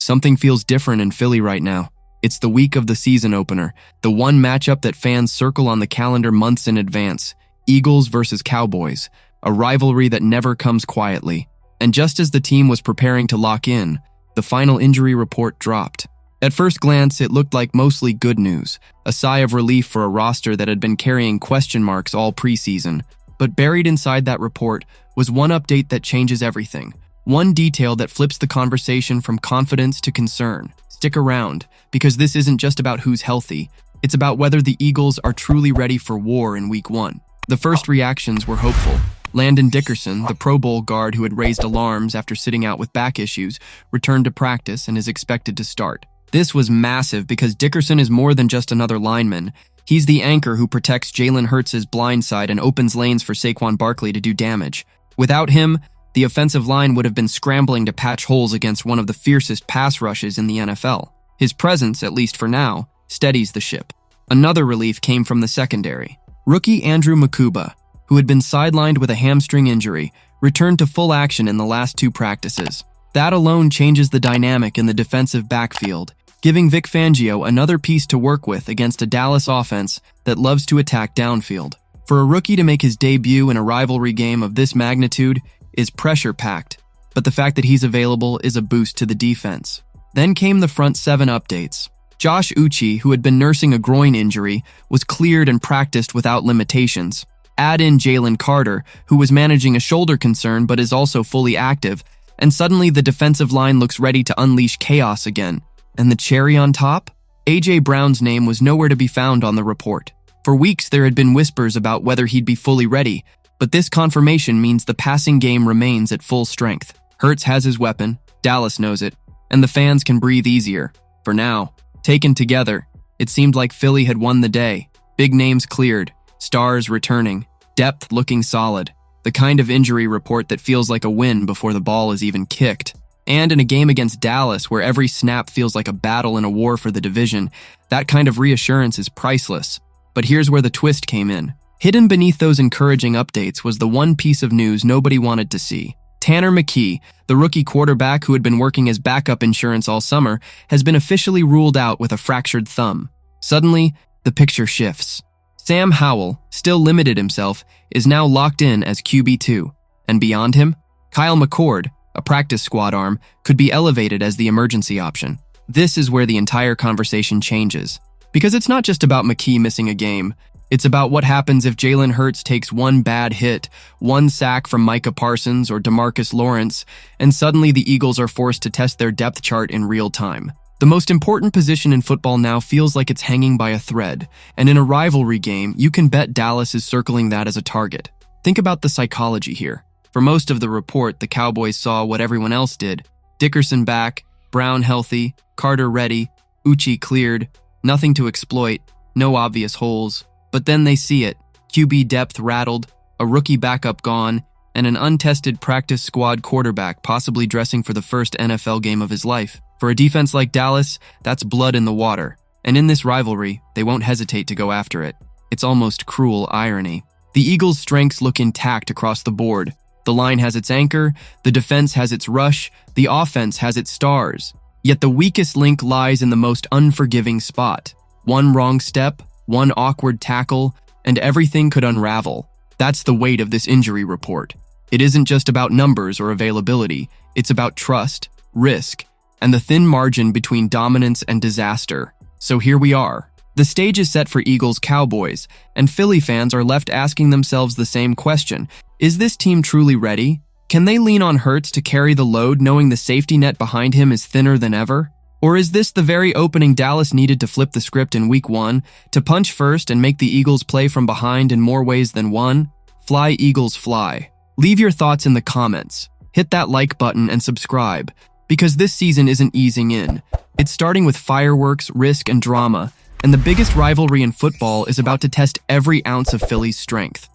Something feels different in Philly right now. It's the week of the season opener, the one matchup that fans circle on the calendar months in advance. Eagles versus Cowboys, a rivalry that never comes quietly. And just as the team was preparing to lock in, the final injury report dropped. At first glance, it looked like mostly good news, a sigh of relief for a roster that had been carrying question marks all preseason. But buried inside that report was one update that changes everything. One detail that flips the conversation from confidence to concern. Stick around, because this isn't just about who's healthy. It's about whether the Eagles are truly ready for war in Week 1. The first reactions were hopeful. Landon Dickerson, the Pro Bowl guard who had raised alarms after sitting out with back issues, returned to practice and is expected to start. This was massive because Dickerson is more than just another lineman. He's the anchor who protects Jalen Hurts' blind side and opens lanes for Saquon Barkley to do damage. Without him, the offensive line would have been scrambling to patch holes against one of the fiercest pass rushes in the NFL. His presence, at least for now, steadies the ship. Another relief came from the secondary. Rookie Andrew Makuba, who had been sidelined with a hamstring injury, returned to full action in the last 2 practices. That alone changes the dynamic in the defensive backfield, giving Vic Fangio another piece to work with against a Dallas offense that loves to attack downfield. For a rookie to make his debut in a rivalry game of this magnitude is pressure-packed, but the fact that he's available is a boost to the defense. Then came the front 7 updates. Josh Uche, who had been nursing a groin injury, was cleared and practiced without limitations. Add in Jalen Carter, who was managing a shoulder concern but is also fully active, and suddenly the defensive line looks ready to unleash chaos again. And the cherry on top? A.J. Brown's name was nowhere to be found on the report. For weeks there had been whispers about whether he'd be fully ready, but this confirmation means the passing game remains at full strength. Hurts has his weapon, Dallas knows it, and the fans can breathe easier. For now, taken together, it seemed like Philly had won the day. Big names cleared, stars returning, depth looking solid. The kind of injury report that feels like a win before the ball is even kicked. And in a game against Dallas, where every snap feels like a battle in a war for the division, that kind of reassurance is priceless. But here's where the twist came in. Hidden beneath those encouraging updates was the one piece of news nobody wanted to see. Tanner McKee, the rookie quarterback who had been working as backup insurance all summer, has been officially ruled out with a fractured thumb. Suddenly, the picture shifts. Sam Howell, still limited himself, is now locked in as QB2. And beyond him, Kyle McCord, a practice squad arm, could be elevated as the emergency option. This is where the entire conversation changes. Because it's not just about McKee missing a game. It's about what happens if Jalen Hurts takes one bad hit, one sack from Micah Parsons or DeMarcus Lawrence, and suddenly the Eagles are forced to test their depth chart in real time. The most important position in football now feels like it's hanging by a thread, and in a rivalry game, you can bet Dallas is circling that as a target. Think about the psychology here. For most of the report, the Cowboys saw what everyone else did. Dickerson back, Brown healthy, Carter ready, Uche cleared, nothing to exploit, no obvious holes. But then they see it. QB depth rattled, a rookie backup gone, and an untested practice squad quarterback possibly dressing for the first NFL game of his life. For a defense like Dallas, that's blood in the water. And in this rivalry, they won't hesitate to go after it. It's almost cruel irony. The Eagles' strengths look intact across the board. The line has its anchor, the defense has its rush, the offense has its stars. Yet the weakest link lies in the most unforgiving spot. One wrong step, one awkward tackle, and everything could unravel. That's the weight of this injury report. It isn't just about numbers or availability. It's about trust, risk, and the thin margin between dominance and disaster. So here we are. The stage is set for Eagles-Cowboys, and Philly fans are left asking themselves the same question. Is this team truly ready? Can they lean on Hurts to carry the load knowing the safety net behind him is thinner than ever? Or is this the very opening Dallas needed to flip the script in Week 1, to punch first and make the Eagles play from behind in more ways than one? Fly, Eagles, fly. Leave your thoughts in the comments. Hit that like button and subscribe, because this season isn't easing in. It's starting with fireworks, risk, and drama, and the biggest rivalry in football is about to test every ounce of Philly's strength.